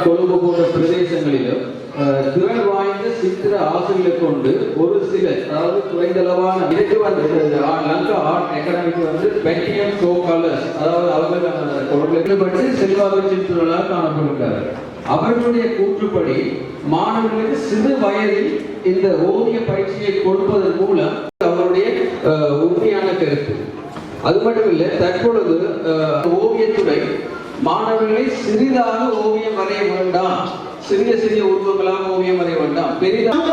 கொழும்பு போன்ற பிரதேசங்களிலும் திறன் வாய்ந்த சித்திர ஆசிரியர்களை கொண்டு ஒரு சில அதாவது குறைந்தளவான இதுக்கு வந்து லங்கா ஆர்ட் அகாடமிக்கு வந்து பெட்டியம் ஷோ கலர்ஸ் அதாவது அவர்கள் கொழும்புல பற்றி செல்வாக்கு சித்திரங்களாக காணப்படுகிறார்கள். அவர்களுடைய கூற்றுப்படி மாணவர்களுக்கு சிறு வயதில் இந்த ஓவிய பயிற்சியை கொடுப்பதன் மூலம் அவருடைய உண்மையான கருத்து. அது மட்டும் இல்லை, தற்பொழுது ஓவியத்துறை மாணவர்களை சிறிதாக ஓவியம் வரைய வேண்டாம், சிறிய சிறிய உருவங்களாக ஓவியம் வரைய வேண்டாம், பெரிதாக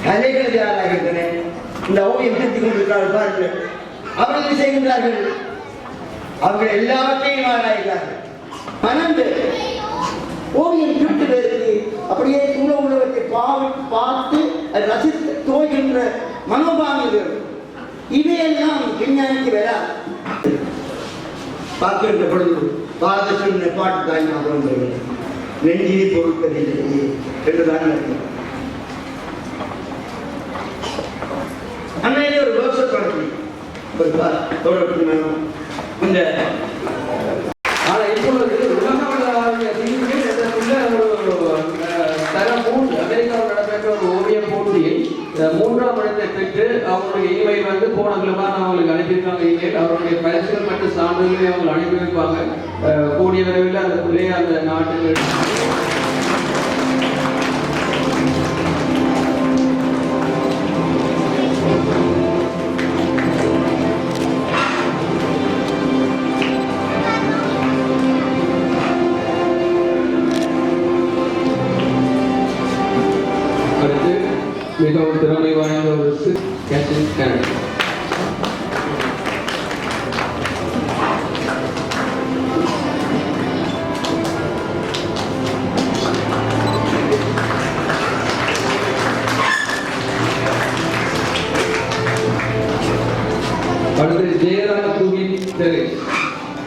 கலைகள் யாராகின்றன இந்த ஓவியம் கற்றுக் கொண்டிருக்கிறார்கள் பாருங்கள். அவர்கள் செய்கின்றார்கள், அவர்கள் எல்லாவற்றையும் ஆராய்கிறார்கள். மனந்து ஓவியம் திருட்டுவதற்கு அப்படியே உணவுகளை பார்த்து ரசித்து துவைகின்ற மனோபாவங்கள் இவையெல்லாம் விஞ்ஞானிக்கு வேற பார்க்கின்ற பொழுது பாரத சொன்ன பாட்டு தான் ஞாபகம் நெஞ்சியை பொருட்களிலேயே என்றுதான் அன்னையிலே ஒரு ரோசர் படத்தில் இந்த அமெரிக்காவில் நடைபெற்ற ஒரு ஓவிய போட்டியில் 3ஆம் இடத்தை பெற்று அவருடைய இமெயில் வந்து போன கிழமை அவங்களுக்கு அனுப்பியிருக்காங்க. இமெயில் அவருடைய பரிசுகள் மற்றும் சான்றுகளை அவங்க அனுப்பியிருப்பாங்க. கூடிய விரைவில் அந்த பிள்ளைய அந்த நாட்டுக்கு மிகவும் திறமை வாய்ந்த ஒரு கேட்ரின் கேனட். அடுத்து Jayaraj Tuhin Therese.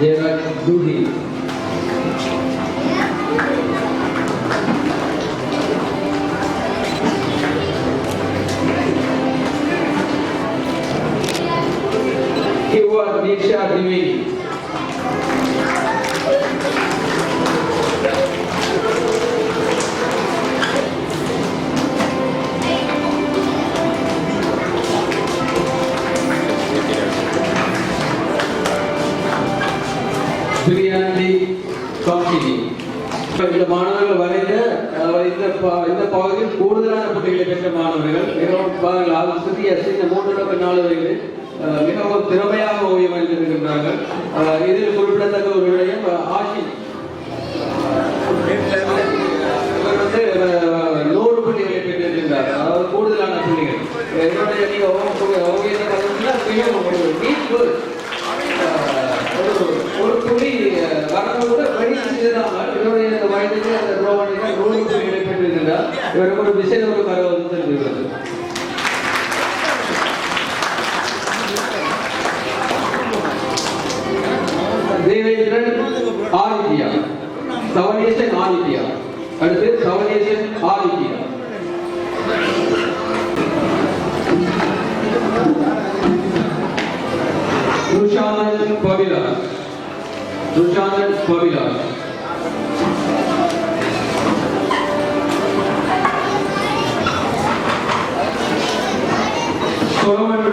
Jayaraj Tuhin Nisha Divini. Biryani Coffee. இந்த மாணவர்கள் வரைந்த இந்த பகுதியில் கூடுதலான புள்ளிகளை பெற்ற மாணவர்கள் மிகவும் சிறிய சின்ன 3 மிகவும் திறமையாக ஓவியம் வரைந்திருக்கின்றார்கள். இதில் குறிப்பிடத்தக்க ஒரு விடயம் ஆஷி. இவர் வந்து 100 புள்ளிகளை பெற்றிருக்கின்றார், அதாவது கூடுதலான புள்ளிகள். என்னுடைய நீங்க ஓவியத்தை பார்த்தீங்கன்னா ஒரு புள்ளி வரணும் கூட வழி செய்தாமல் இவருடைய இந்த வயதிலே அந்த ரோவனில் 100 புள்ளிகளை பெற்றிருக்கின்றார். இவருக்கு ஒரு விசேட ஒரு கருவம் தெரிவிக்கிறது. தேவேந்திரன் ஆதித்யா, சவனேசன் ஆதித்யா. அடுத்து சவனேசன் ஆதித்யா. ருஷானன் பவிலாஸ். ருஷானன் பவிலாஸ். Solomon